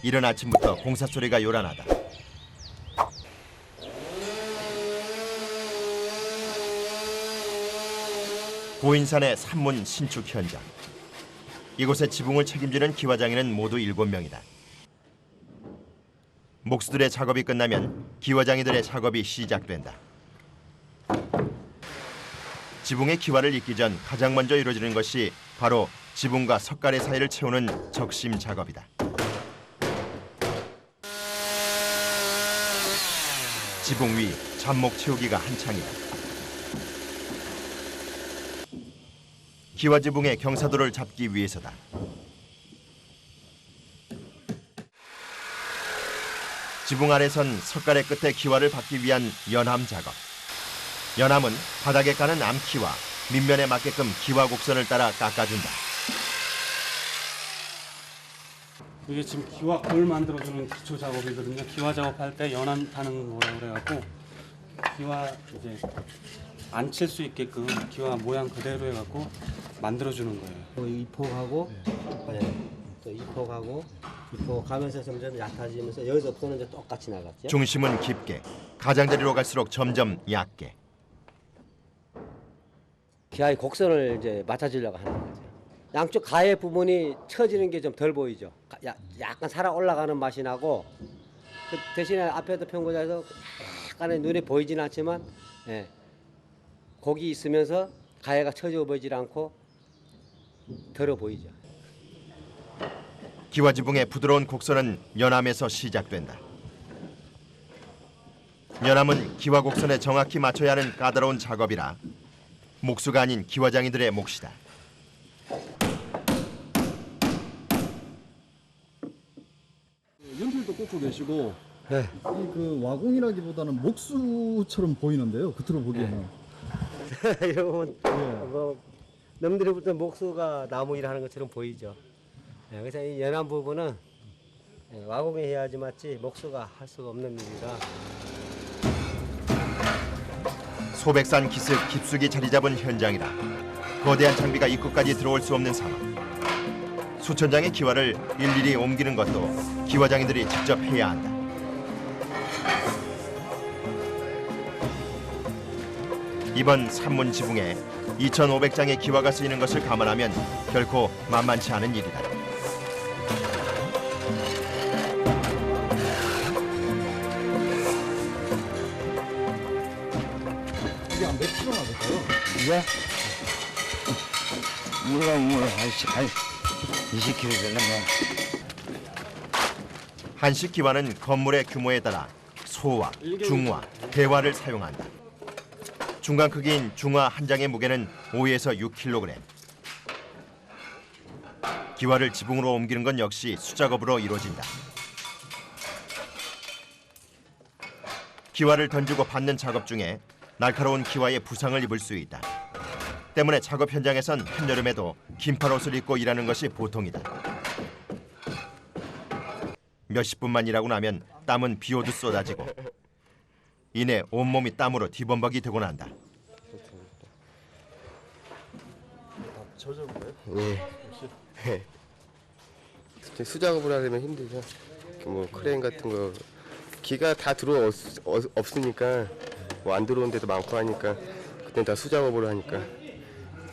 이른 아침부터 공사 소리가 요란하다. 고인산의 산문 신축 현장. 이곳의 지붕을 책임지는 기와장인은 모두 7명이다. 목수들의 작업이 끝나면 기와장이들의 작업이 시작된다. 지붕의 기와를 잇기 전 가장 먼저 이루어지는 것이 바로 지붕과 석가래 사이를 채우는 적심 작업이다. 지붕 위 잡목 채우기가 한창이다. 기와 지붕의 경사도를 잡기 위해서다. 지붕 아래선 석가래 끝에 기와를 받기 위한 연함 작업. 연함은 바닥에 까는 암기와 밑면에 맞게끔 기와 곡선을 따라 깎아준다. 이게 지금 기와 골 만들어주는 기초 작업이거든요. 기와 작업할 때 연함 타는 거라고 그래갖고 기와 이제 안 칠 수 있게끔 기와 모양 그대로 해갖고 만들어주는 거예요. 이폭하고 또 이폭하고 이폭 가면서 점점 얕아지면서 여기서부터는 이제 똑같이 나갔죠. 중심은 깊게, 가장자리로 갈수록 점점 얕게. 기와의 곡선을 이제 맞춰주려고 하는 거죠. 양쪽 가해 부분이 처지는 게 좀 덜 보이죠. 약간 살아 올라가는 맛이 나고 그 대신에 앞에도 평고자에서 약간의 눈에 보이지는 않지만 곡이 있으면서 가해가 처져 보이질 않고 덜어 보이죠. 기와 지붕의 부드러운 곡선은 연함에서 시작된다. 연함은 기와 곡선에 정확히 맞춰야 하는 까다로운 작업이라 목수가 아닌 기와장이들의 몫이다. 연필도 꽂고 계시고 네. 그 와공이라기보다는 목수처럼 보이는데요. 겉으로 보기에는. 이러면 뭐 남들이부터 목수가 나무 일하는 것처럼 보이죠. 그래서 이 연한 부분은 와공이 해야지 맞지 목수가 할 수가 없는 일이라. 소백산 기슭 깊숙이 자리 잡은 현장이라 거대한 장비가 입구까지 들어올 수 없는 상황. 수천 장의 기와를 일일이 옮기는 것도 기와장인들이 직접 해야 한다. 이번 산문 지붕에 2,500장의 기와가 쓰이는 것을 감안하면 결코 만만치 않은 일이다. 이게 한 몇 킬로나 될까요? 이게? 몰라, 한 20kg 되려면. 한식 기와는 건물의 규모에 따라 소와, 중화, 대화를 사용한다. 중간 크기인 중화 한 장의 무게는 5에서 6kg. 기와를 지붕으로 옮기는 건 역시 수작업으로 이루어진다. 기와를 던지고 받는 작업 중에 날카로운 기와에 부상을 입을 수 있다. 때문에 작업 현장에선 한여름에도 긴팔 옷을 입고 일하는 것이 보통이다. 몇십 분만 일하고 나면 땀은 비오듯 쏟아지고 이내 온몸이 땀으로 뒤범벅이 되고 난다. 수작업을 하려면 힘들죠. 뭐 크레인 같은 거 기가 다 들어 없으니까 뭐 안 들어온 데도 많고 하니까 그때 다 수작업으로 하니까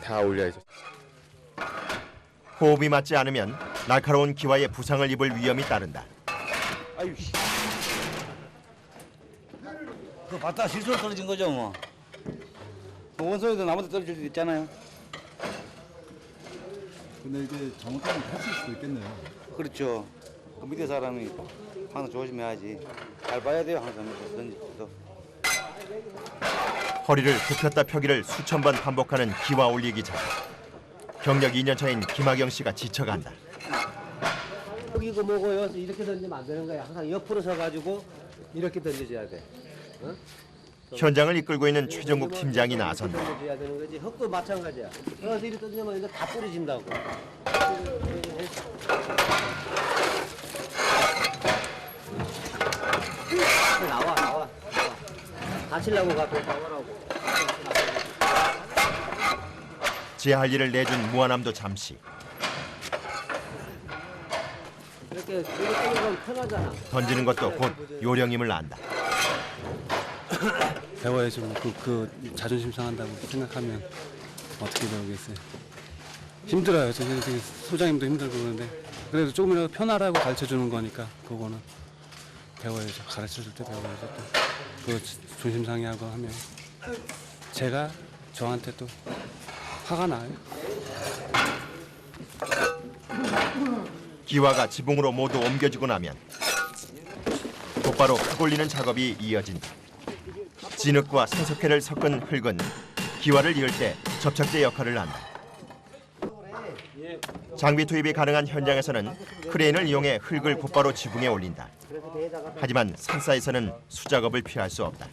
다 올려야죠. 호흡이 맞지 않으면 날카로운 기와에 부상을 입을 위험이 따른다. 아유, 씨. 그거 봤다 실수로 떨어진 거죠, 뭐. 원소에도 나무도 떨어질 수도 있잖아요. 근데 이게 잘못하면 다칠 수도 있겠네요. 그렇죠. 그 밑에 사람이 항상 조심해야지. 잘 봐야 돼요, 항상 던지도. 허리를 굽혔다 펴기를 수천 번 반복하는 기와 올리기 작업. 경력 2년 차인 김학영 씨가 지쳐간다. 여기고 뭐고요. 이렇게 던지면 안 되는 거야. 항상 옆으로 서가지고 이렇게 던져줘야 돼. 현장을 이끌고 있는 최정국 팀장이 나선다. 던져줘야 되는 거지. 흙도 마찬가지야. 그래서 이렇게 던지면 이거 다 부러진다고. 나와. 다치려고 가서 나오라고. 제 할 일을 내준 무한함도 잠시. 이렇게 땡기면 편하잖아. 던지는 것도 곧 요령임을 안다. 배워야지. 그 자존심 상한다고 생각하면 어떻게 배우겠어요. 힘들어요. 저기 소장님도 힘들고 그러는데 그래도 조금이라도 편하라고 가르쳐주는 거니까 그거는 배워야죠. 가르쳐줄 때 배워야죠. 또 조심 상해하고 하면 제가 저한테 또 화가 나요. 기와가 지붕으로 모두 옮겨지고 나면 곧바로 흙 올리는 작업이 이어진다. 진흙과 생석회를 섞은 흙은 기와를 이을 때 접착제 역할을 한다. 장비 투입이 가능한 현장에서는 크레인을 이용해 흙을 곧바로 지붕에 올린다. 하지만 산사에서는 수작업을 피할 수 없다.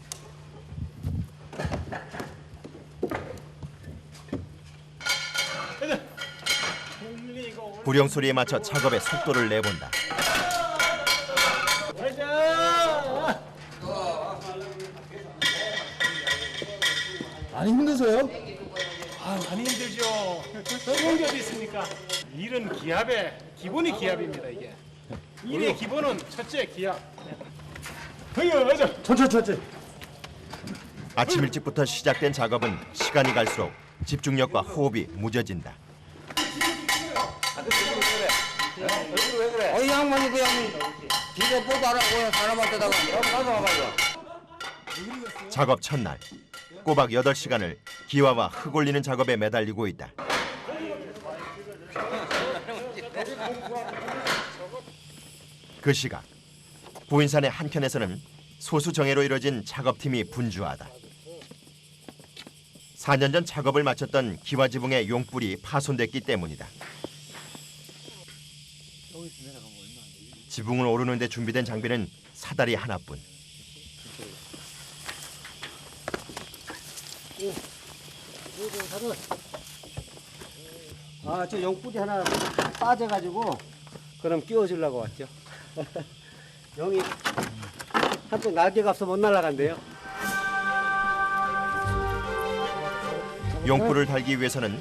구령 소리에 맞춰 작업의 속도를 내본다. 많이 힘드세요? 많이 힘들죠. 좋은 게 어디 있습니까? 일은 기압의 기본이 기압입니다. 이게 일의 기본은 첫째 기압. 천천히. 아침 일찍부터 시작된 작업은 시간이 갈수록 집중력과 호흡이 무뎌진다. 이 양반이 그 양반이 기가 뽀도 안 하고 사람한테다가 가서 와봐 이거. 작업 첫날 꼬박 8시간을 기와와 흙 올리는 작업에 매달리고 있다. 그 시각 부인산의 한켠에서는 소수정예로 이뤄진 작업팀이 분주하다. 4년 전 작업을 마쳤던 기와 지붕의 용불이 파손됐기 때문이다. 지붕을 오르는 데 준비된 장비는 사다리 하나뿐. 아, 저 용뿌리 하나 빠져가지고 그럼 끼워주려고 왔죠. 용이 한쪽 날개가 없어 못 날아간대요. 용불을 달기 위해서는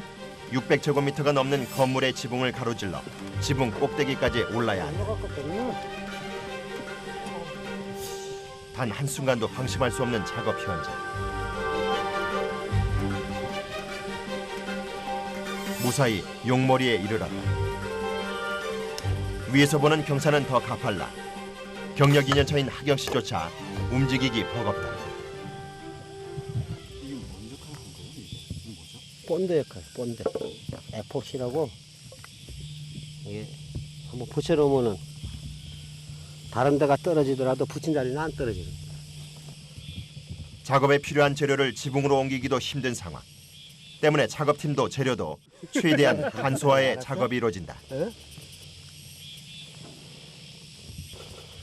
600제곱미터가 넘는 건물의 지붕을 가로질러 지붕 꼭대기까지 올라야 한다. 단 한순간도 방심할 수 없는 작업 현장. 무사히 용머리에 이르렀다. 위에서 보는 경사는 더 가팔라. 경력 2년 차인 하경 씨조차 움직이기 버겁다. 본드 역할, 본드. 에폭시라고 이게 한번 붙여놓으면은 다른 데가 떨어지더라도 붙인 자리는 안 떨어지는. 작업에 필요한 재료를 지붕으로 옮기기도 힘든 상황. 때문에 작업팀도 재료도 최대한 간소화해 작업이 이루어진다.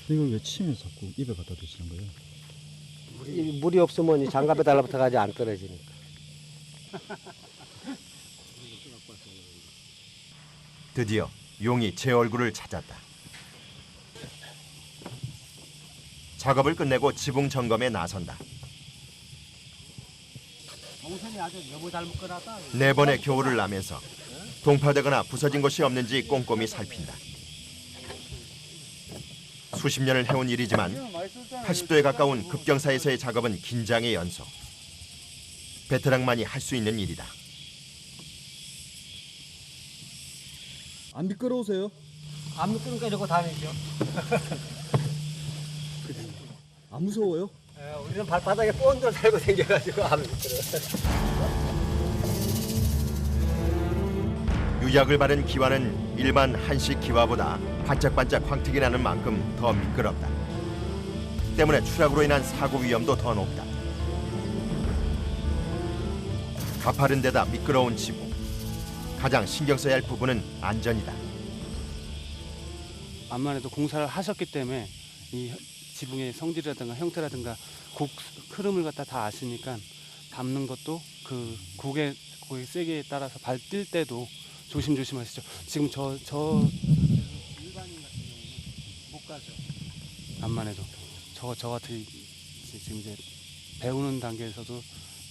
이걸 왜 치면서 자꾸 입에 갖다 드시는 거예요? 물이 없으면 이 장갑에 달라붙어가지고 안 떨어지니까. 드디어 용이 제 얼굴을 찾았다. 작업을 끝내고 지붕 점검에 나선다. 동선이 아주 너무 잘 묶어놨다. 4번의 겨울을 나면서 동파되거나 부서진 곳이 없는지 꼼꼼히 살핀다. 수십 년을 해온 일이지만 80도에 가까운 급경사에서의 작업은 긴장의 연속. 베테랑만이 할 수 있는 일이다. 안 미끄러우세요? 안 묶으니까 이러고 다니죠. 안 무서워요? 우리는 발바닥에 본드를 달고 다녀가지고 안 미끄러. 유약을 바른 기와는 일반 한식 기와보다 반짝반짝 광택이 나는 만큼 더 미끄럽다. 때문에 추락으로 인한 사고 위험도 더 높다. 가파른 데다 미끄러운 지붕. 가장 신경 써야 할 부분은 안전이다. 암만 해도 공사를 하셨기 때문에 이 지붕의 성질이라든가 형태라든가 곡 흐름을 갖다 다 아시니까 밟는 것도 그 곡의 세기에 따라서 발 뛸 때도 조심조심하시죠. 지금 저 일반인 같은 경우는 못 가죠. 암만 해도 저 같은 지금 이제 배우는 단계에서도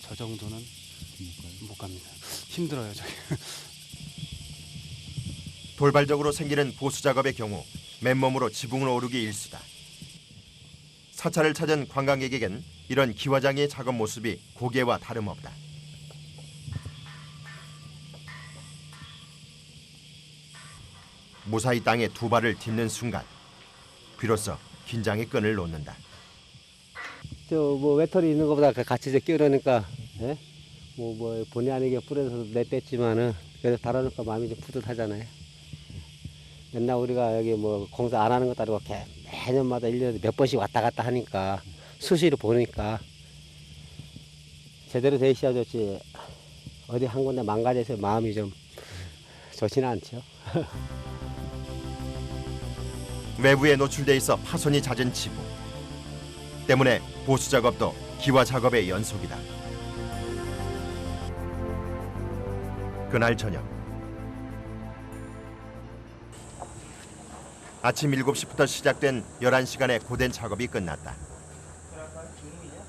저 정도는 못 갑니다. 힘들어요, 저희. 돌발적으로 생기는 보수 작업의 경우 맨몸으로 지붕을 오르기 일쑤다. 사찰을 찾은 관광객에겐 이런 기와장의 작업 모습이 고개와 다름없다. 무사히 땅에 두 발을 딛는 순간 비로소 긴장의 끈을 놓는다. 저 뭐 외톨이 있는 것보다 같이 이제 끼우려니까 예? 뭐 본의 아니게 뿌려서 내뺐지만은 그래도 달아놓으니까 마음이 좀 뿌듯하잖아요. 맨날 우리가 여기 뭐 공사 안 하는 것도 아니고 매년마다 1년에 몇 번씩 왔다 갔다 하니까 수시로 보니까 제대로 돼 있어야 좋지 어디 한 군데 망가져서 마음이 좀 좋지는 않죠. 외부에 노출돼 있어 파손이 잦은 지붕. 때문에 보수 작업도 기와 작업의 연속이다. 그날 저녁 아침 7시부터 시작된 11시간의 고된 작업이 끝났다.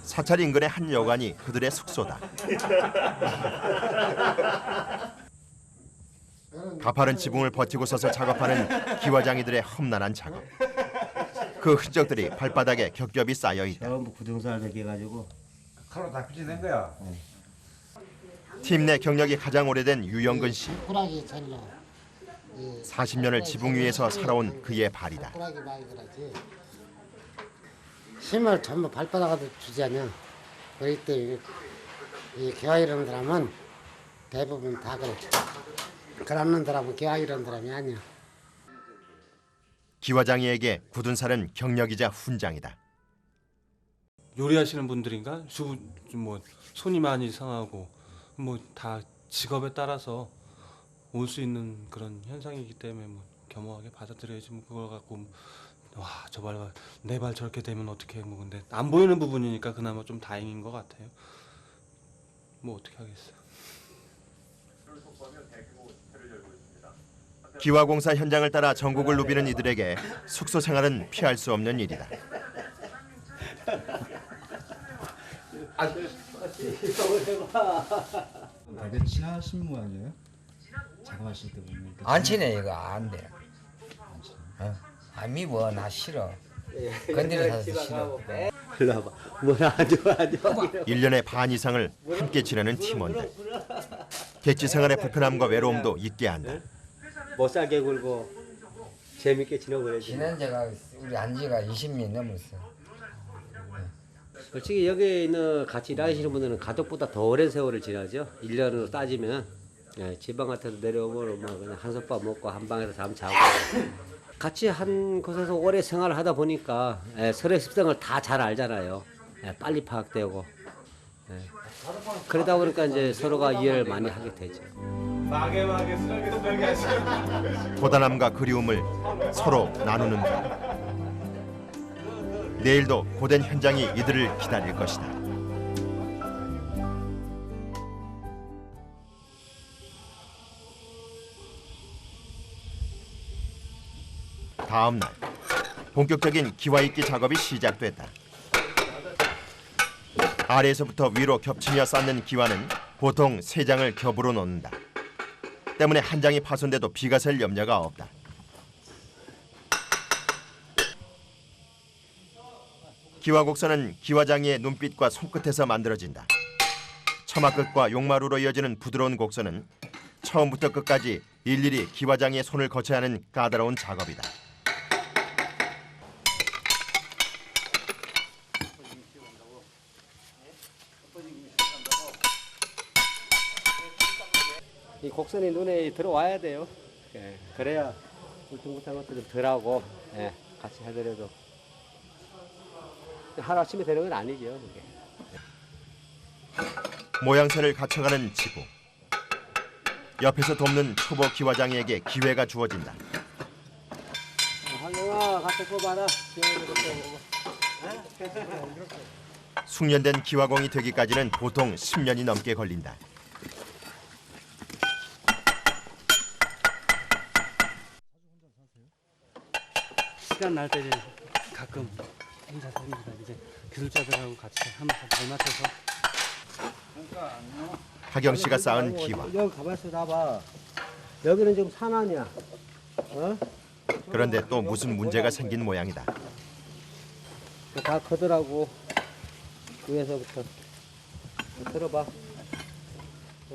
사찰 인근의 한 여관이 그들의 숙소다. 가파른 지붕을 버티고 서서 작업하는 기와장이들의 험난한 작업. 그 흔적들이 발바닥에 겹겹이 쌓여 있다. 전부 구등살 베겨가지고 칼로 다 비치는 거야. 팀 내 경력이 가장 오래된 유영근 씨. 호랑이 잘라. 40년을 지붕 위에서 살아온 그의 발이다. 호랑이 많이 그러지. 힘을 전부 발바닥으로 주지 않냐. 그렇기 때문에 이 개화 이런 사람은 대부분 다 그래. 그러는 사람은 개화 이런 사람이 아니야. 기와장이에게 굳은 살은 경력이자 훈장이다. 요리하시는 분들인가 뭐 손이 많이 상하고 뭐 다 직업에 따라서 올 수 있는 그런 현상이기 때문에 뭐 겸허하게 받아들여야지 뭐 그걸 갖고 와 저 발 내 발 저렇게 되면 어떻게 뭐 근데 안 보이는 부분이니까 그나마 좀 다행인 것 같아요. 뭐 어떻게 하겠어요. 기와공사 현장을 따라 전국을 누비는 이들에게 숙소 생활은 피할 수 없는 일이다. 되게 친하신 모양이에요? 작업하실 때 보면. 안 친해 이거 안 돼. 안 미워 나 싫어. 건드려 사서 싫어. 일로 와봐. 뭐라 안 좋아 안 좋아. 1년의 반 이상을 함께 지내는 팀원들. 객지 생활의 불편함과 외로움도 잊게 한다. 못 살게 굴고 재밌게 지내버려야지. 지난 지가 우리 안지가 20년 넘었어. 솔직히 여기 있는 같이 일하시는 분들은 가족보다 더 오랜 세월을 지나죠. 1년으로 따지면 지방 같은 데 내려오면 뭐 그냥 한솥밥 먹고 한 방에서 잠 자고 같이 한 곳에서 오래 생활을 하다 보니까 서로의 습성을 다 잘 알잖아요. 빨리 파악되고 그러다 보니까 이제 서로가 이해를 많이 하게 되죠. 고단함과 그리움을 서로 나누는 것. 내일도 고된 현장이 이들을 기다릴 것이다. 다음 날 본격적인 기와잇기 작업이 시작됐다. 아래에서부터 위로 겹치며 쌓는 기와는 보통 3장을 겹으로 놓는다. 때문에 한 장이 파손돼도 비가 셀 염려가 없다. 기와곡선은 기와장이의 눈빛과 손끝에서 만들어진다. 처마 끝과 용마루로 이어지는 부드러운 곡선은 처음부터 끝까지 일일이 기와장이의 손을 거쳐야 하는 까다로운 작업이다. 이 곡선이 눈에 들어와야 돼요. 그래야 울퉁불퉁한 것도 좀 덜하고 같이 해드려도 하루아침에 되는 건 아니죠. 그게. 모양새를 갖춰가는 지붕. 옆에서 돕는 초보 기와장이에게 기회가 주어진다. 한경아 같이 뽑아라. 숙련된 기와공이 되기까지는 보통 10년이 넘게 걸린다. 시간 날 때 가끔 혼자 삽니다. 이제 기술자들하고 같이 한번 잘 맞춰서. 하경 씨가 쌓은 기와. 여기 가만있어 놔봐. 여기는 지금 산 아니야. 그런데 또 무슨 문제가 생긴 모양이다. 다 커더라고. 위에서부터. 들어봐.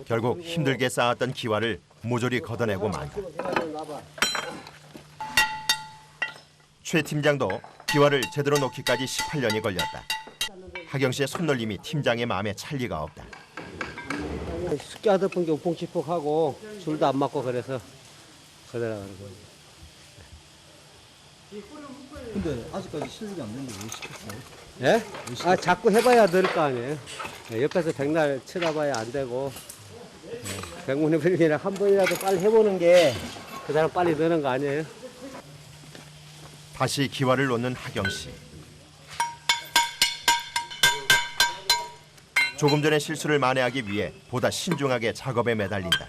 결국 힘들게 쌓았던 기와를 모조리 걷어내고 만다. 최 팀장도 기와를 제대로 놓기까지 18년이 걸렸다. 하경 씨의 손놀림이 팀장의 마음에 찰 리가 없다. 숙제 하다 보니까 우풍치풍하고 줄도 안 맞고 그래서 그러라가는 거예요. 근데 아직까지 실력이 안 되는데 왜 시켰어요? 예? 아 자꾸 해봐야 늘 거 아니에요. 예, 옆에서 백날 쳐다봐야 안 되고 백문이 불리라 한 번이라도 빨리 해보는 게 그 사람 빨리 느는 거 아니에요? 다시 기와를 놓는 하경 씨. 조금 전의 실수를 만회하기 위해 보다 신중하게 작업에 매달린다.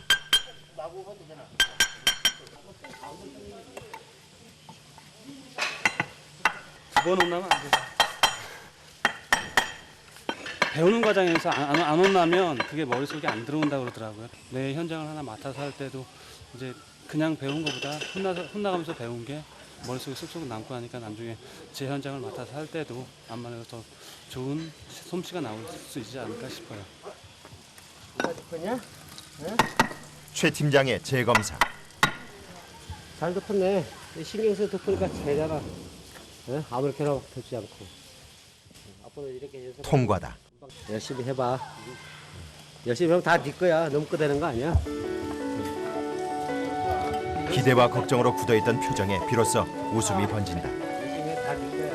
두 번 혼나면 안 돼. 배우는 과정에서 안 혼나면 그게 머릿속에 안 들어온다고 그러더라고요. 내 현장을 하나 맡아서 할 때도 이제 그냥 배운 것보다 혼나가면서 배운 게 머릿속에 쏙쏙 남고 하니까 나중에 제 현장을 맡아서 할 때도 암만해도 더 좋은 솜씨가 나올 수 있지 않을까 싶어요. 최 팀장의 재검사. 잘 덮었네. 신경 써서 덮으니까 되잖아. 예? 아무렇게나 덮지 않고. 앞으로 이렇게 해서 통과다. 열심히 해봐. 열심히 하면 다 네 거야. 너무 꺼대는 거 아니야? 기대와 걱정으로 굳어있던 표정에 비로소 웃음이 번진다. 열심히 해. 다네 거야.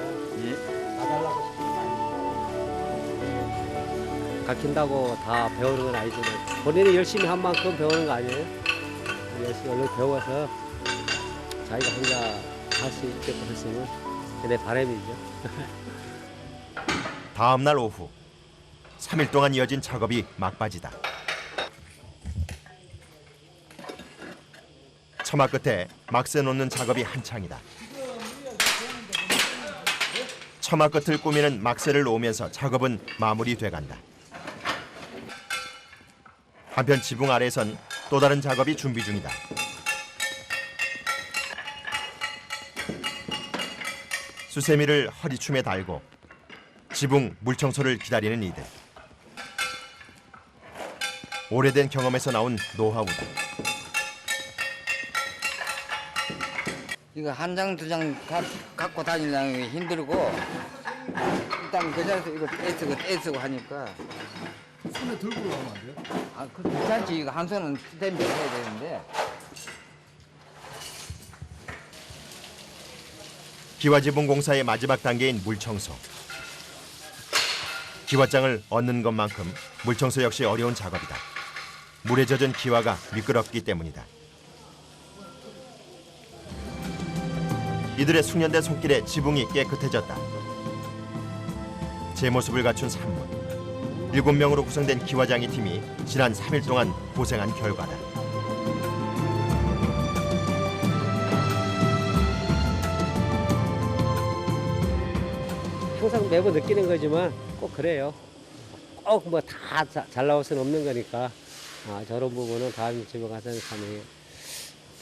다 달라고 싶은 거 아니야. 가르친다고 다 배우는 건 아니지만 본인이 열심히 한 만큼 배우는 거 아니에요? 열심히 얼른 배워서 자기가 혼자 할 수 있게끔 했으면 내 바람이죠. 다음 날 오후 3일 동안 이어진 작업이 막바지다. 처마 끝에 막세 놓는 작업이 한창이다. 처마 끝을 꾸미는 막세를 놓으면서 작업은 마무리돼간다. 한편 지붕 아래선 또 다른 작업이 준비 중이다. 수세미를 허리춤에 달고 지붕 물청소를 기다리는 이들. 오래된 경험에서 나온 노하우다. 이거 한 장 두 장 갖고 다니려는 게 힘들고 일단 그 자리에서 이거 떼쓰고 하니까 손에 들고 올라가면 안 돼요? 아, 그 괜찮지. 이거 한 손은 스탠드 해야 되는데 기와지붕 공사의 마지막 단계인 물청소. 기와장을 얻는 것만큼 물청소 역시 어려운 작업이다. 물에 젖은 기와가 미끄럽기 때문이다. 이들의 숙련된 손길에 지붕이 깨끗해졌다. 제 모습을 갖춘 산문. 7명으로 구성된 기와장이 팀이 지난 3일 동안 고생한 결과다. 항상 매번 느끼는 거지만 꼭 그래요. 꼭 뭐 다 잘 나올 수는 없는 거니까 저런 부분은 다음 집에 가서는 참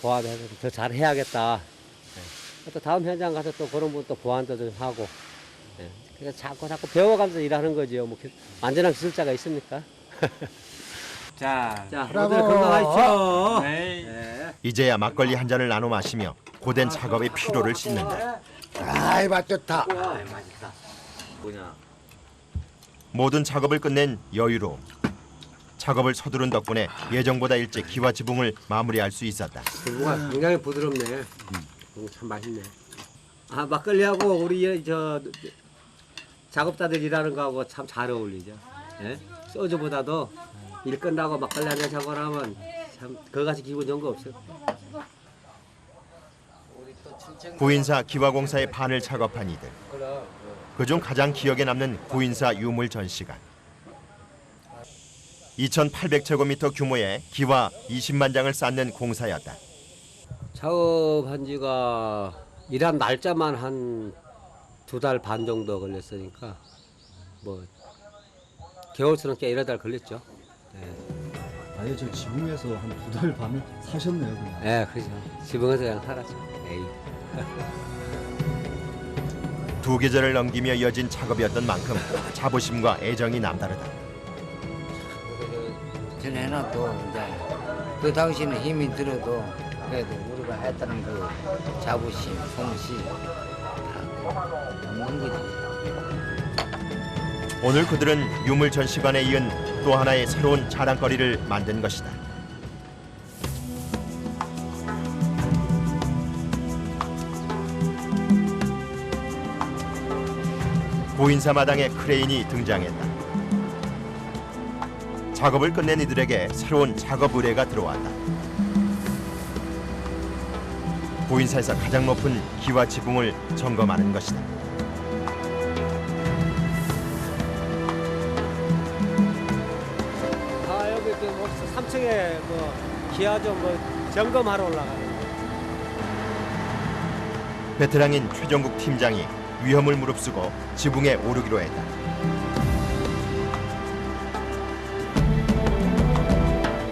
보완해서 더 잘해야겠다. 또 다음 현장 가서 또 그런 부분 또 보완도 좀 하고. 그래서 자꾸 배워가면서 일하는 거죠. 뭐 완전한 기술자가 있습니까? 자, 모두 건강하십시오. 네. 이제야 막걸리 한 잔을 나눠 마시며 고된 작업의 피로를 씻는다. 아이 맛 좋다. 맛있다. 모든 작업을 끝낸 여유로움. 작업을 서두른 덕분에 예정보다 일찍 기와 지붕을 마무리할 수 있었다. 두부가 굉장히 부드럽네. 참 맛있네. 막걸리하고 우리 저 작업자들 일하는 거하고 참 잘 어울리죠. 예? 소주보다도 일 끝나고 막걸리 한잔 작업을 하면 참 그거같이 기분 좋은 거 없어요. 구인사 기와공사의 반을 작업한 이들. 그중 가장 기억에 남는 구인사 유물 전시관. 2,800제곱미터 규모의 기와 20만 장을 쌓는 공사였다. 작업한 지가 일한 날짜만 한 2달 반 정도 걸렸으니까 뭐 겨울처럼 꽤 1~2달 걸렸죠. 아예 저 지붕에서 한 2달 반을 사셨네요, 그냥. 네, 그렇죠. 지붕에서 그냥 살았죠. 에이. 두 계절을 넘기며 이어진 작업이었던 만큼 자부심과 애정이 남다르다. 전에는 이제 그 당시에는 힘이 들어도 그래도 우리가 했다는 그 자부심, 솜씨 다 없는 거지. 오늘 그들은 유물 전시관에 이은 또 하나의 새로운 자랑거리를 만든 것이다. 고인사 마당에 크레인이 등장했다. 작업을 끝낸 이들에게 새로운 작업 의뢰가 들어왔다. 고인사에서 가장 높은 기와 지붕을 점검하는 것이다. 아 여기 뭐 3층에 뭐 기아 좀 뭐 점검하러 올라가는 거. 베테랑인 최정국 팀장이 위험을 무릅쓰고 지붕에 오르기로 했다.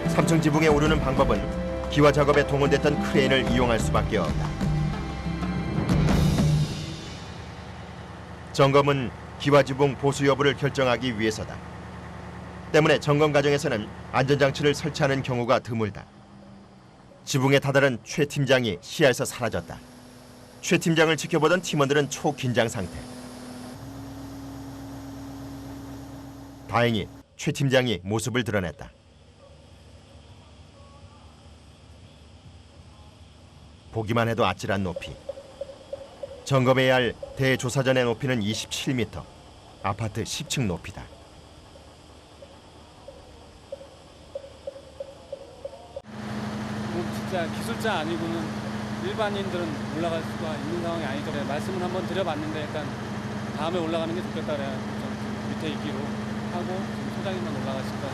삼층 지붕에 오르는 방법은 기와 작업에 동원됐던 크레인을 이용할 수밖에 없다. 점검은 기와 지붕 보수 여부를 결정하기 위해서다. 때문에 점검 과정에서는 안전장치를 설치하는 경우가 드물다. 지붕에 다다른 최 팀장이 시야에서 사라졌다. 최 팀장을 지켜보던 팀원들은 초긴장 상태. 다행히 최 팀장이 모습을 드러냈다. 보기만 해도 아찔한 높이. 점검해야 할 대조사전의 높이는 27m. 아파트 10층 높이다. 진짜 기술자 아니고는 일반인들은 올라갈 수가 있는 상황이 아니죠. 그래, 말씀을 한번 드려봤는데 일단 다음에 올라가는 게 좋겠다 그래야 좀 밑에 있기로 하고 지금 소장님만 올라가실까.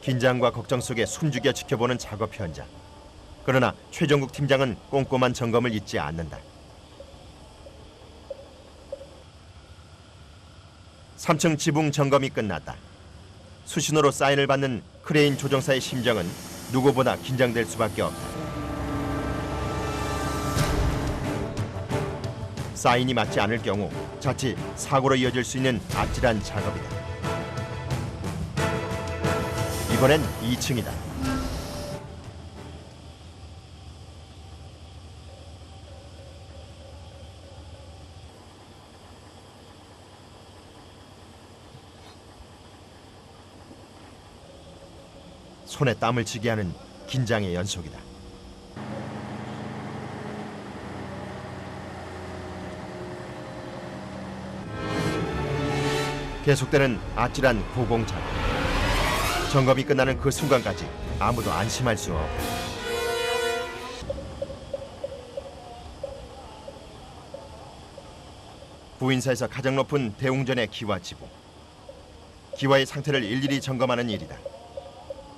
긴장과 걱정 속에 숨죽여 지켜보는 작업 현장. 그러나 최정국 팀장은 꼼꼼한 점검을 잊지 않는다. 3층 지붕 점검이 끝났다. 수신호로 사인을 받는 크레인 조종사의 심정은 누구보다 긴장될 수밖에 없다. 사인이 맞지 않을 경우 자칫 사고로 이어질 수 있는 아찔한 작업이다. 이번엔 2층이다. 손에 땀을 쥐게 하는 긴장의 연속이다. 계속되는 아찔한 고공작업. 점검이 끝나는 그 순간까지 아무도 안심할 수 없다. 부인사에서 가장 높은 대웅전의 기와 지붕. 기와의 상태를 일일이 점검하는 일이다.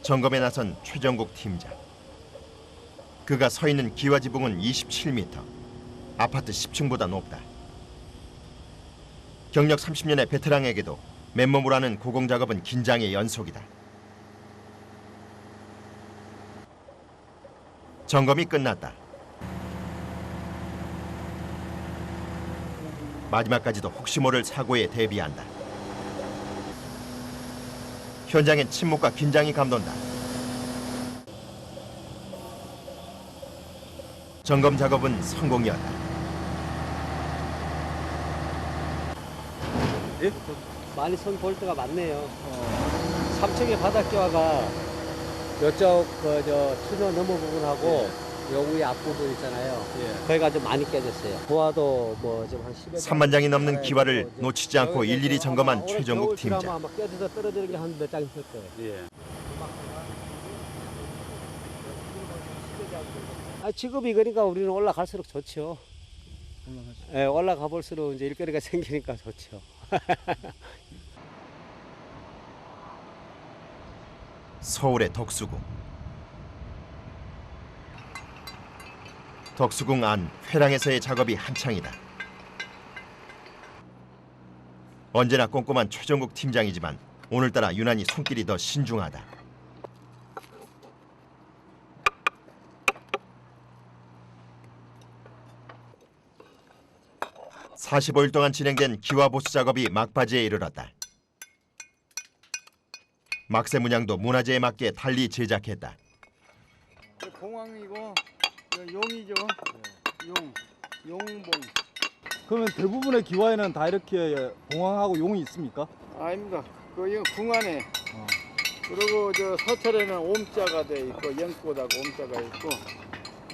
점검에 나선 최정국 팀장. 그가 서 있는 기와 지붕은 27m. 아파트 10층보다 높다. 경력 30년의 베테랑에게도 맨몸으로 하는 고공작업은 긴장의 연속이다. 점검이 끝났다. 마지막까지도 혹시 모를 사고에 대비한다. 현장엔 침묵과 긴장이 감돈다. 점검 작업은 성공이었다. 예? 많이 선 볼트가 많네요. 3층의 바닥기와가 이쪽 그저 수면 너머 부분하고 요 위에 앞부분 있잖아요. 거기가 좀 많이 깨졌어요. 고와도 뭐 좀 한 10여 3만 장이 넘는 기와를 놓치지 않고 일일이 점검한 최정국 팀장. 아마 깨져서 떨어지는 게 한 몇 장 있을 거예요. 지급이 그러니까 우리는 올라갈수록 좋죠. 올라가 볼수록 이제 일거리가 생기니까 좋죠. 서울의 덕수궁. 덕수궁 안 회랑에서의 작업이 한창이다. 언제나 꼼꼼한 최정국 팀장이지만 오늘따라 유난히 손길이 더 신중하다. 45일 동안 진행된 기와 보수 작업이 막바지에 이르렀다. 막새 문양도 문화재에 맞게 달리 제작했다. 공황이고 용이죠. 용봉. 그러면 대부분의 기와에는 다 이렇게 봉황하고 용이 있습니까? 아닙니다. 그 궁안에. 그리고 저 서철에는 옴자가 돼 있고 연꽃하고 옴자가 있고.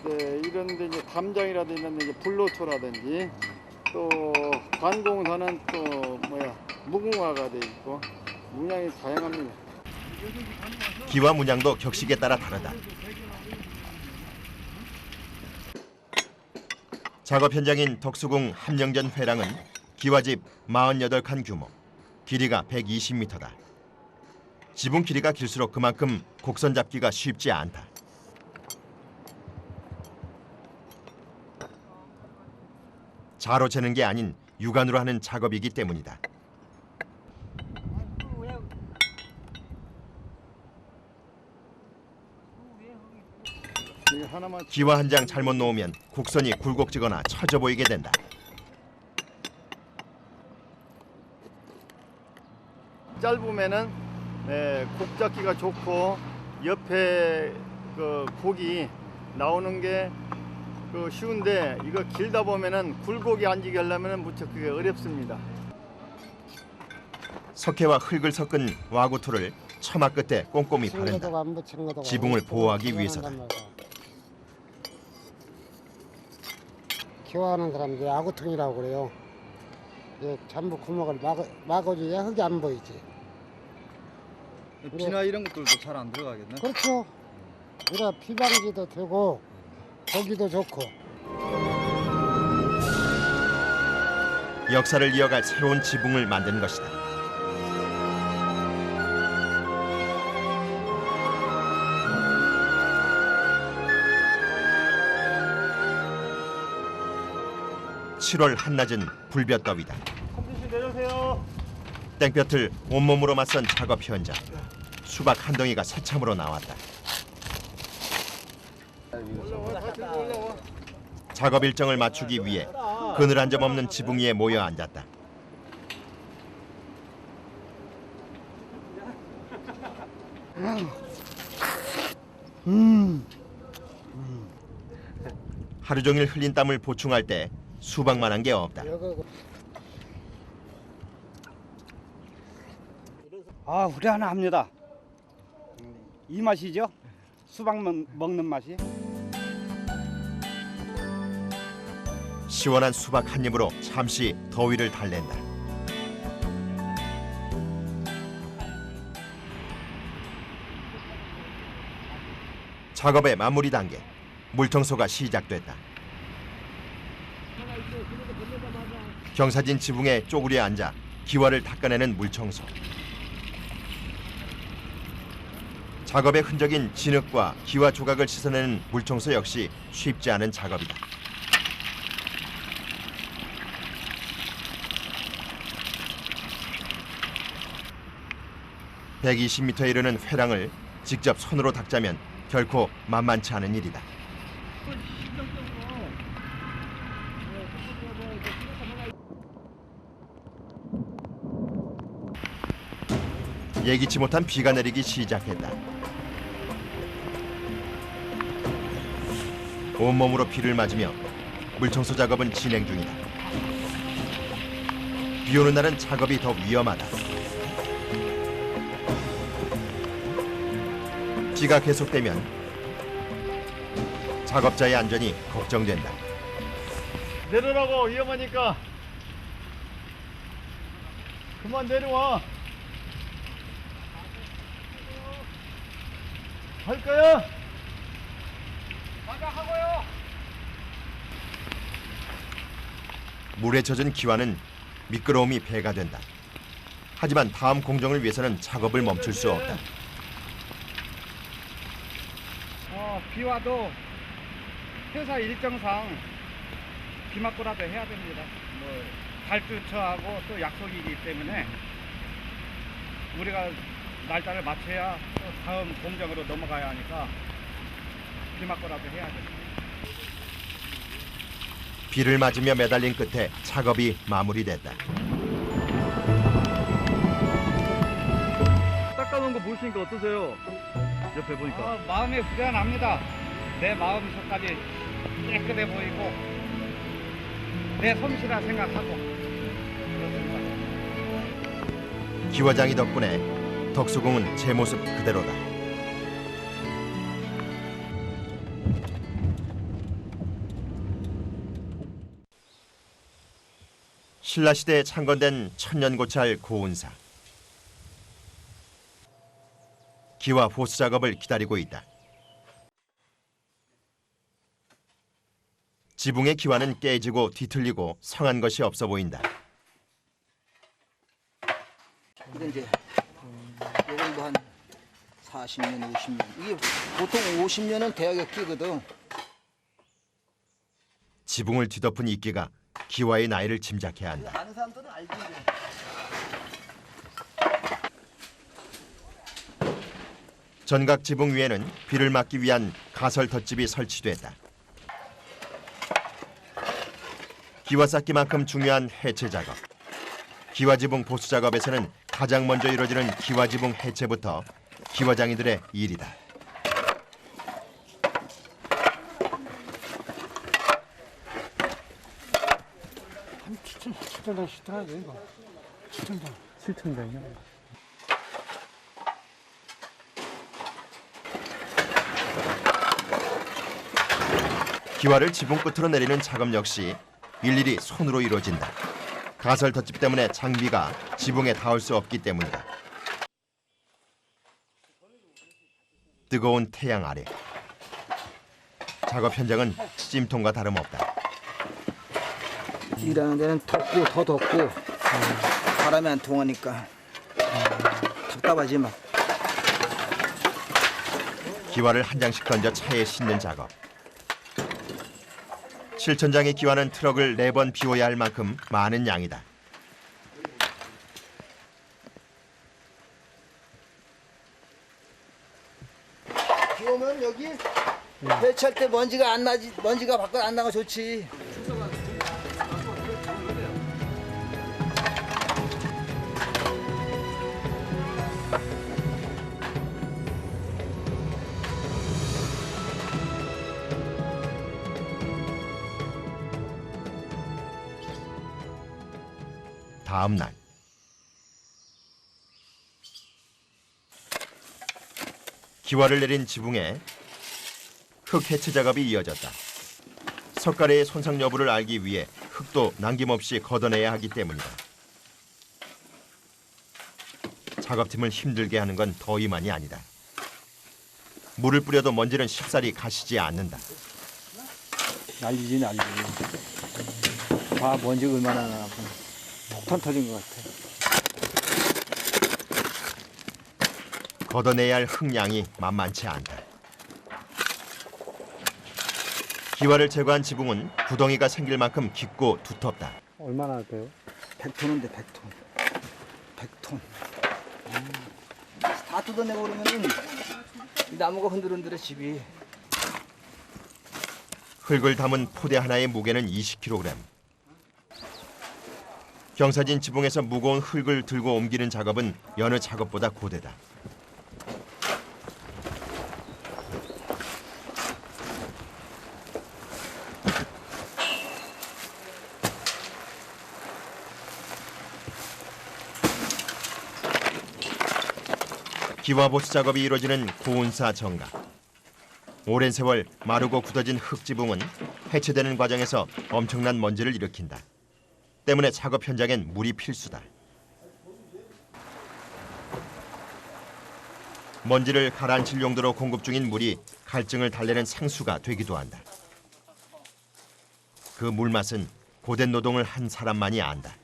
네, 이런데 이제 담장이라든지 이제 불로초라든지 또 관공서는 또 무궁화가 돼 있고 문양이 다양합니다. 기와 문양도 격식에 따라 다르다. 작업 현장인 덕수궁 함영전 회랑은 기와집 48칸 규모, 길이가 120m다. 지붕 길이가 길수록 그만큼 곡선 잡기가 쉽지 않다. 자로 재는 게 아닌 육안으로 하는 작업이기 때문이다. 기와 한 장 잘못 놓으면 곡선이 굴곡지거나 처져 보이게 된다. 짧으면은 곡 잡기가 좋고 옆에 그 곡이 나오는 게 쉬운데 이거 길다 보면은 굴곡이 앉게 하려면 무척 그게 어렵습니다. 석회와 흙을 섞은 와구토를 처마 끝에 꼼꼼히 바른다. 지붕을 보호하기 위해서다. 기와하는 사람들이 아구통이라고 그래요. 이제 전부 구멍을 막아줘야 흙이 안 보이지. 비나 이런 것들도 잘 안 들어가겠네. 그렇죠. 우리가 비방지도 되고 보기도 좋고. 역사를 이어갈 새로운 지붕을 만든 것이다. (7월) 한낮은 불볕 더위다. 한분씩 내려오세요. 땡볕을 온몸으로 맞선 작업 현장. 수박 한 덩이가 새참으로 나왔다. 작업 일정을 맞추기 위해 그늘 한 점 없는 지붕 위에 모여 앉았다. 하루 종일 흘린 땀을 보충할 때 수박만한 게 없다. 아, 후련합니다. 이 맛이죠? 수박 먹는 맛이. 시원한 수박 한 입으로 잠시 더위를 달랜다. 작업의 마무리 단계, 물청소가 시작됐다. 경사진 지붕에 쪼그려 앉아 기와를 닦아내는 물청소. 작업의 흔적인 진흙과 기와 조각을 씻어내는 물청소 역시 쉽지 않은 작업이다. (120m에) 이르는 회랑을 직접 손으로 닦자면 결코 만만치 않은 일이다. 예기치 못한 비가 내리기 시작했다. 온몸으로 비를 맞으며 물청소 작업은 진행 중이다. 비 오는 날은 작업이 더 위험하다. 비가 계속되면 작업자의 안전이 걱정된다. 내려라고, 위험하니까. 그만 내려와. 할 거야? 맞아, 하고요. 물에 젖은 기와는 미끄러움이 배가 된다. 하지만 다음 공정을 위해서는 작업을 멈출 수 없다. 비 와도 회사 일정상 비 맞고라도 해야 됩니다. 발주처하고 또 약속이기 때문에 우리가 날짜를 맞춰야 또 다음 공정으로 넘어가야 하니까 비 맞고라도 해야 됩니다. 비를 맞으며 매달린 끝에 작업이 마무리됐다. 닦아놓은 거 보시니까 어떠세요? 옆에 보니까. 마음이 후련합니다. 내 마음 속까지 깨끗해 보이고 내 솜씨라 생각하고 그렇습니다. 기와장이 덕분에 덕수궁은 제 모습 그대로다. 신라시대에 창건된 천년고찰 고운사. 기와 보수 작업을 기다리고 있다. 지붕의 기와는 깨지고 뒤틀리고 성한 것이 없어 보인다. 이건 이제 요건 뭐 한 40년, 50년. 이게 보통 50년은 대학에 끼거든. 지붕을 뒤덮은 이끼가 기와의 나이를 짐작해야 한다. 아는 사람들은 알지. 전각 지붕 위에는 비를 막기 위한 가설 덧집이 설치됐다. 기와 쌓기만큼 중요한 해체 작업. 기와 지붕 보수 작업에서는 가장 먼저 이루어지는 기와 지붕 해체부터 기와장이들의 일이다. 한 7,000단씩 들어야 돼 이거. 7,000단. 7,000단이요? 기와를 지붕 끝으로 내리는 작업 역시 일일이 손으로 이루어진다. 가설 덧집 때문에 장비가 지붕에 닿을 수 없기 때문이다. 뜨거운 태양 아래 작업 현장은 찜통과 다름없다. 일하는 데는 덥고 더 덥고 바람이 안 통하니까 답답하지 막. 기와를 한 장씩 던져 차에 싣는 작업. 7,000장의 기와는 트럭을 4번 비워야 할 만큼 많은 양이다. 비 오면 여기 배치할 때 먼지가 안 나지. 먼지가 밖으로 안 나가 좋지. 다음 날 기와를 내린 지붕에 흙 해체 작업이 이어졌다. 석가래의 손상 여부를 알기 위해 흙도 남김없이 걷어내야 하기 때문이다. 작업팀을 힘들게 하는 건 더위만이 아니다. 물을 뿌려도 먼지는 쉽사리 가시지 않는다. 난리지 난리. 아 먼지 얼마나 나고 폭탄 터진 것 같아. 걷어내야 할 흙양이 만만치 않다. 기와를 제거한 지붕은 구덩이가 생길 만큼 깊고 두텁다. 얼마나 돼요? 100톤인데 100톤. 100톤. 다 뜯어내고 그러면은 이 나무가 흔들흔들해 집이. 흙을 담은 포대 하나의 무게는 20kg. 경사진 지붕에서 무거운 흙을 들고 옮기는 작업은 여느 작업보다 고되다. 기와보수 작업이 이루어지는 고운사 정각. 오랜 세월 마르고 굳어진 흙지붕은 해체되는 과정에서 엄청난 먼지를 일으킨다. 때문에 작업 현장엔 물이 필수다. 먼지를 가라앉힐 용도로 공급 중인 물이 갈증을 달래는 생수가 되기도 한다. 그 물맛은 고된 노동을 한 사람만이 안다.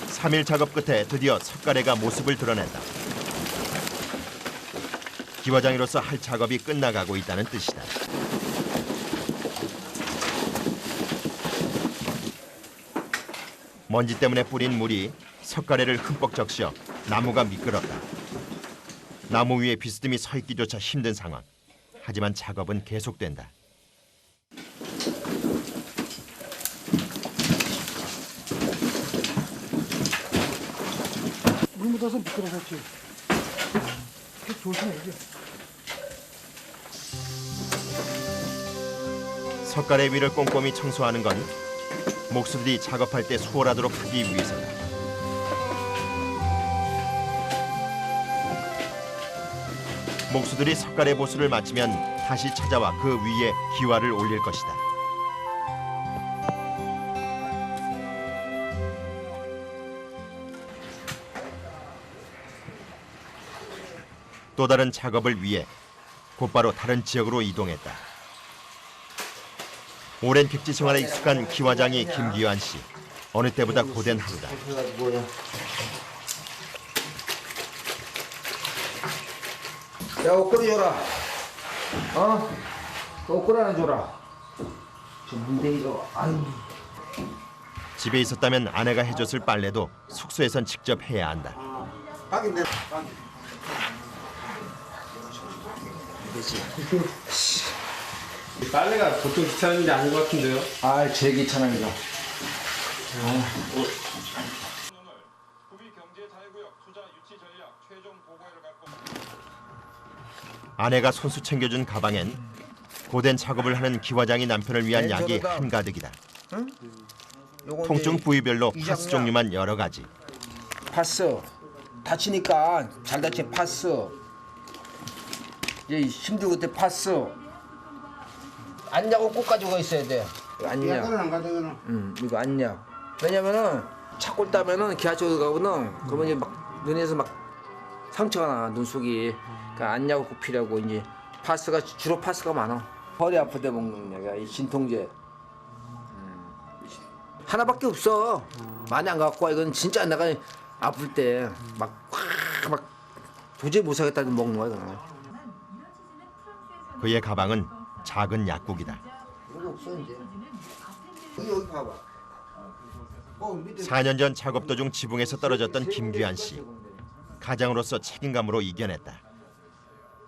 삼일 작업 끝에 드디어 석가래가 모습을 드러낸다. 기와장이로서 할 작업이 끝나가고 있다는 뜻이다. 먼지 때문에 뿌린 물이 석가래를 흠뻑 적셔 나무가 미끄럽다. 나무 위에 비스듬히 서 있기조차 힘든 상황. 하지만 작업은 계속된다. 물 묻어서 미끄러졌지. 조심해 이게. 석가래 위를 꼼꼼히 청소하는 건 목수들이 작업할 때 수월하도록 하기 위해서다. 목수들이 석가래 보수를 마치면 다시 찾아와 그 위에 기와를 올릴 것이다. 또 다른 작업을 위해 곧바로 다른 지역으로 이동했다. 오랜 객지 생활에 익숙한 기와장이 김기환 씨. 어느 때보다 고된 하루다. 야, 옷걸이 줘라. 옷걸이 하나 줘라. 저 문대이가, 아유. 집에 있었다면 아내가 해줬을 빨래도 숙소에선 직접 해야 한다. 빨래가 보통 귀찮은 일이 아닌 것 같은데요? 아, 제일 귀찮아, 이거. 아내가 손수 챙겨준 가방엔 고된 작업을 하는 기와장이 남편을 위한 약이 한가득이다. 통증 부위별로 파스 종류만 여러 가지. 파스. 다치니까 잘 다친 파스. 이제 힘들고 때 파스. 안약은 꼭 가지고 있어야 돼. 안약. 이거 안약. 왜냐면은 차골 따면은 기아쪽에 가거든. 그러면 이제 막 눈에서 막 상처가 나, 눈 속이. 그러니까 안약은 꼭 필요하고 이제 파스가 주로 파스가 많아. 허리 아플 때 먹는 약이야. 이 진통제. 하나밖에 없어. 많이 안 갖고 와. 이건 진짜 내가 아플 때 막 도저히 못 사겠다 먹는 거야. 이거는. 그의 가방은 작은 약국이다. 여기 없어 이제. 여기 봐봐. 4년 전 작업 도중 지붕에서 떨어졌던 김규환 씨. 가장으로서 책임감으로 이겨냈다.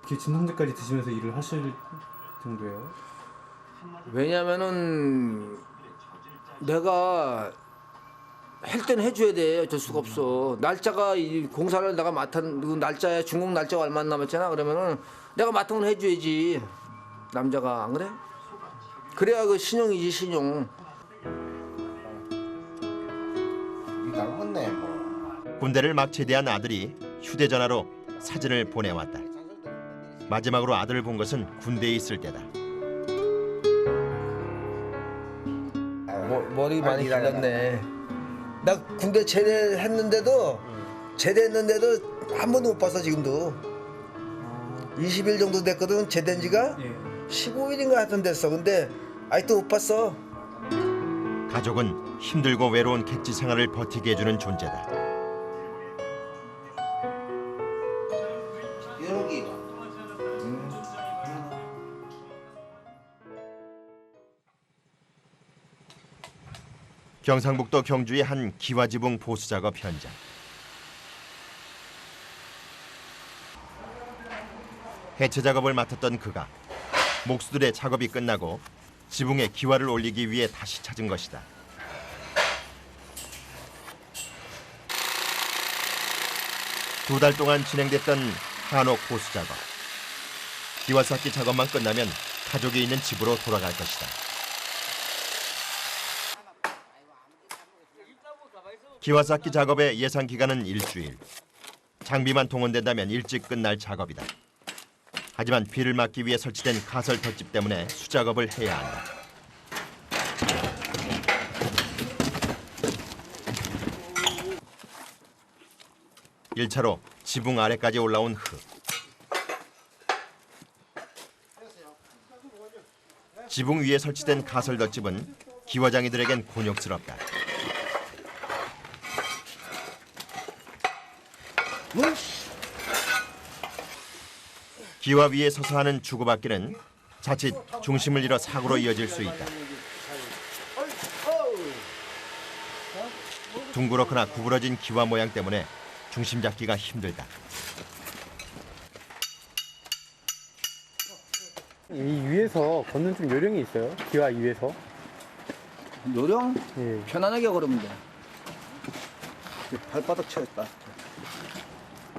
이렇게 진통제까지 드시면서 일을 하실 정도예요? 왜냐면은 내가 할 때는 해줘야 돼. 어쩔 수가 없어. 날짜가 이 공사를 내가 맡은 그 날짜에 준공 날짜가 얼마 안 남았잖아. 그러면은 내가 맡은 건 해줘야지. 남자가 안 그래? 그래야 그 신용이지 신용. 군대를 막 제대한 아들이 휴대전화로 사진을 보내왔다. 마지막으로 아들을 본 것은 군대에 있을 때다. 머리 많이 길렀네. 나 군대 제대했는데도 한 번도 못 봤어 지금도. 20일 정도 됐거든. 제대한 지가 15일인가 하여튼 됐어. 근데 아직도 못 봤어. 가족은 힘들고 외로운 객지 생활을 버티게 해주는 존재다. 여기. 경상북도 경주의 한 기와지붕 보수작업 현장. 해체 작업을 맡았던 그가 목수들의 작업이 끝나고 지붕에 기와를 올리기 위해 다시 찾은 것이다. 두 달 동안 진행됐던 한옥 보수 작업. 기와 쌓기 작업만 끝나면 가족이 있는 집으로 돌아갈 것이다. 기와 쌓기 작업의 예상 기간은 일주일. 장비만 동원된다면 일찍 끝날 작업이다. 하지만 비를 막기 위해 설치된 가설 덧집 때문에 수작업을 해야 한다. 일차로 지붕 아래까지 올라온 흙. 지붕 위에 설치된 가설 덧집은 기와장이들에겐 곤욕스럽다. 기와 위에 서서 하는 주고받기는 자칫 중심을 잃어 사고로 이어질 수 있다. 둥그렇거나 구부러진 기와 모양 때문에 중심 잡기가 힘들다. 이 위에서 걷는 좀 요령이 있어요? 기와 위에서? 요령? 예. 편안하게 걸으면 돼. 발바닥 쳐있다.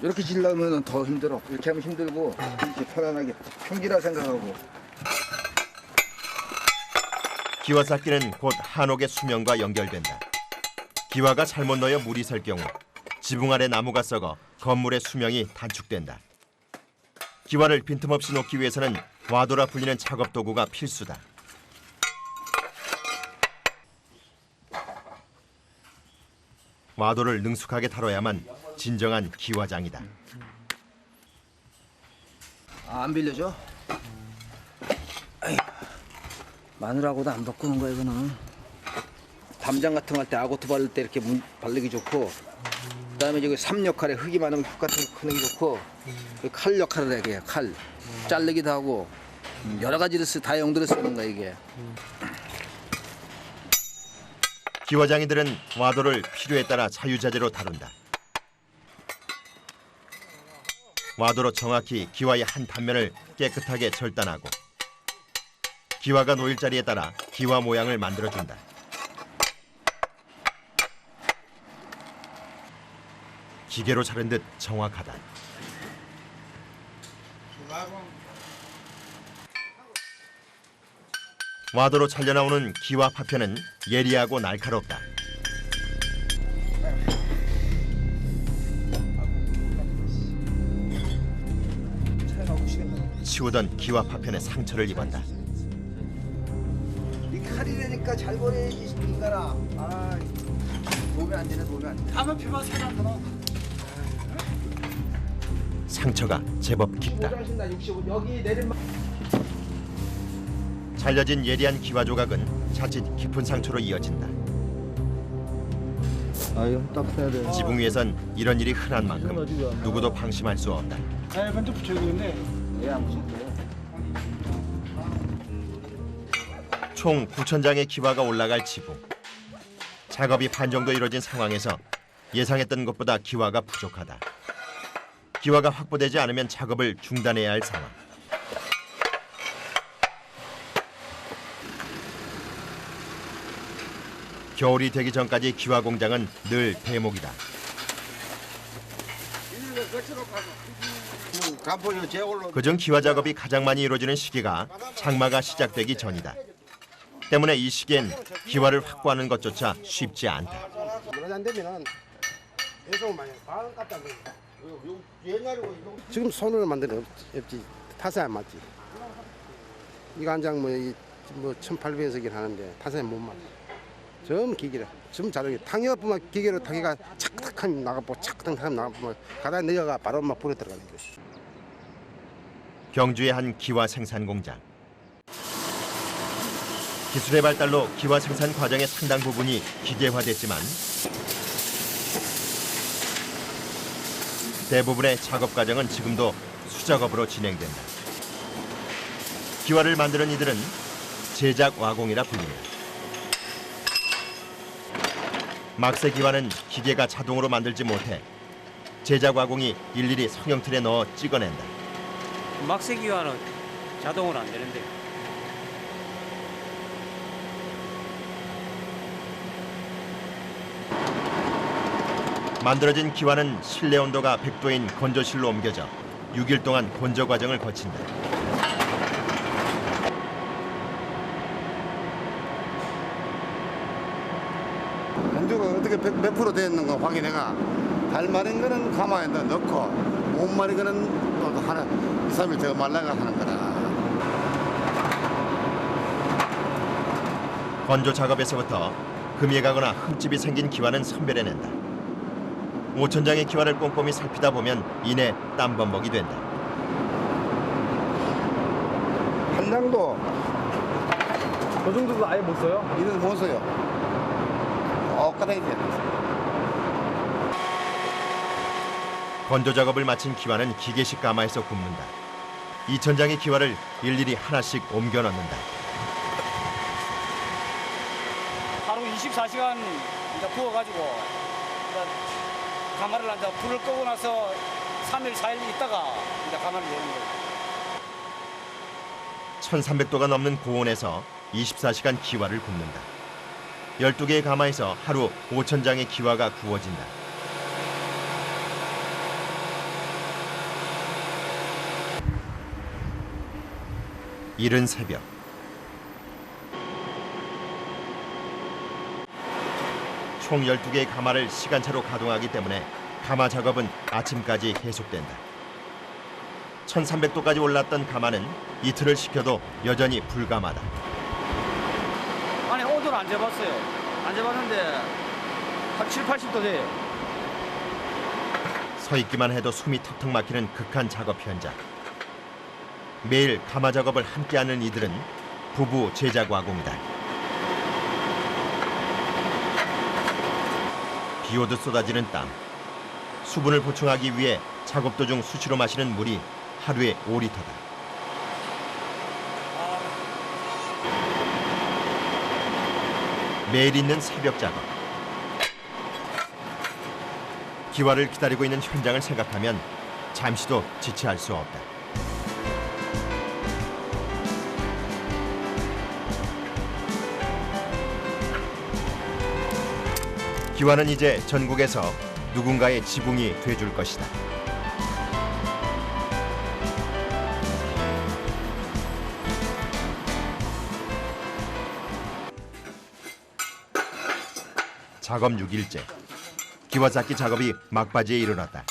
이렇게 지려면 더 힘들어. 이렇게 하면 힘들고 이렇게 편안하게 평지라 생각하고. 기와 쌓기는 곧 한옥의 수명과 연결된다. 기와가 잘못 놓여 물이 설 경우 지붕 아래 나무가 썩어 건물의 수명이 단축된다. 기와를 빈틈없이 놓기 위해서는 와도라 불리는 작업 도구가 필수다. 와도를 능숙하게 다뤄야만 진정한 기와장이다. 안 빌려줘? 마누라하고도 안 바꾸는 거야 이거는. 담장 같은 거 할 때 아고트 바를 때 이렇게 바르기 좋고, 그다음에 저기 삼 역할에 흙이 많으면 흙 같은 거 크는 게 좋고, 칼 역할을 하게 해. 칼 자르기도 하고 여러 가지를 다용도를 쓰는 거야 이게. 기와장이들은 와도를 필요에 따라 자유자재로 다룬다. 와도로 정확히 기와의 한 단면을 깨끗하게 절단하고 기와가 놓일 자리에 따라 기와 모양을 만들어준다. 기계로 자른 듯 정확하다. 와도로 잘려나오는 기와 파편은 예리하고 날카롭다. 치우던 기와 파편에 상처를 입었다. 이 칼이라니까 잘 버려야지 인간아. 아, 도움이 안 되네, 도움이 안 돼. 다섯 피만 사나 더. 상처가 제법 깊다. 65, 여기 내린. 잘려진 예리한 기와 조각은 자칫 깊은 상처로 이어진다. 아유, 딱 써야 돼. 지붕 위에선 이런 일이 흔한 만큼 누구도 방심할 수 없다. 아, 먼저 붙여야겠는데. 왜안 무섭게? 총 9,000장의 기와가 올라갈 지붕. 작업이 반 정도 이루어진 상황에서 예상했던 것보다 기와가 부족하다. 기와가 확보되지 않으면 작업을 중단해야 할 상황. 겨울이 되기 전까지 기와 공장은 늘 대목이다. 그중 기와 작업이 가장 많이 이루어지는 시기가 장마가 시작되기 전이다. 때문에 이 시기엔 기와를 확보하는 것조차 쉽지 않다. 지금 손으로 만드는 없지. 타사에 안 맞지. 이거 한 장 뭐 1,800원씩이긴 하는데 타사에 못 맞아. 전 기계라. 좀 자르게 탕이어보면 기계로 타기가 착탁하면 나가고 착탁하면 나가고 가다 내려가 바로 막 불에 들어가는 거야. 경주의 한 기와 생산 공장. 기술의 발달로 기와 생산 과정의 상당 부분이 기계화됐지만 대부분의 작업 과정은 지금도 수작업으로 진행된다. 기와를 만드는 이들은 제작 와공이라 불린다. 막세 기와는 기계가 자동으로 만들지 못해 제작 와공이 일일이 성형틀에 넣어 찍어낸다. 막세 기와는 자동으로 안 되는데. 만들어진 기와는 실내 온도가 100도인 건조실로 옮겨져 6일 동안 건조 과정을 거친다. 건조가 어떻게 몇 프로 되었는가 확인해가 달 마린 거는 가마에다 넣고 못 마린 거는 또 하나 2, 3일 더 말라가 하는 거라. 건조 작업에서부터 금이 가거나 흠집이 생긴 기와는 선별해낸다. 5,000장의 기와를 꼼꼼히 살피다 보면 이내 땀범벅이 된다. 한 장도 저 정도도 아예 못 써요? 이는 못 써요. 엇가닥이 돼. 건조 작업을 마친 기와는 기계식 가마에서 굽는다. 2,000장의 기와를 일일이 하나씩 옮겨 넣는다. 하루 24시간 이제 구워가지고 가마를 이제 불을 끄고 나서 3일, 4일 있다가 이제 가마를 내는 거예요. 1300도가 넘는 고온에서 24시간 기와를 굽는다. 12개의 가마에서 하루 5000장의 기와가 구워진다. 이른 새벽. 총 12개의 가마를 시간차로 가동하기 때문에 가마 작업은 아침까지 계속된다. 1300도까지 올랐던 가마는 이틀을 식혀도 여전히 불가마다. 아니 온도는 안 재봤어요. 안 재봤는데 한 7, 80도 돼요. 서 있기만 해도 숨이 턱턱 막히는 극한 작업 현장. 매일 가마 작업을 함께하는 이들은 부부 제자과공이다. 비오듯 쏟아지는 땀. 수분을 보충하기 위해 작업 도중 수시로 마시는 물이 하루에 5리터다. 매일 있는 새벽 작업. 기와를 기다리고 있는 현장을 생각하면 잠시도 지체할 수 없다. 기와는 이제 전국에서 누군가의 지붕이 돼줄 것이다. 작업 6일째. 기와 쌓기 작업이 막바지에 이르렀다.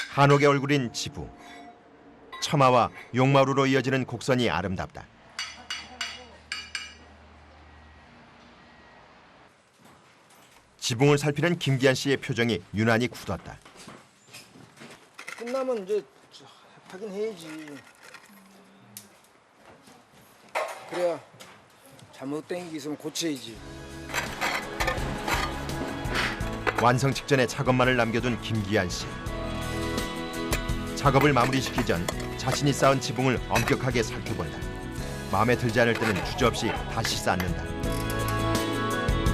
한옥의 얼굴인 지붕. 처마와 용마루로 이어지는 곡선이 아름답다. 지붕을 살피는 김기한 씨의 표정이 유난히 굳었다. 끝나면 이제 하긴 해야지. 그래야 잘못된 게 있으면 고쳐야지. 완성 직전에 작업만을 남겨둔 김기한 씨. 작업을 마무리시키기 전 자신이 쌓은 지붕을 엄격하게 살펴본다. 마음에 들지 않을 때는 주저없이 다시 쌓는다.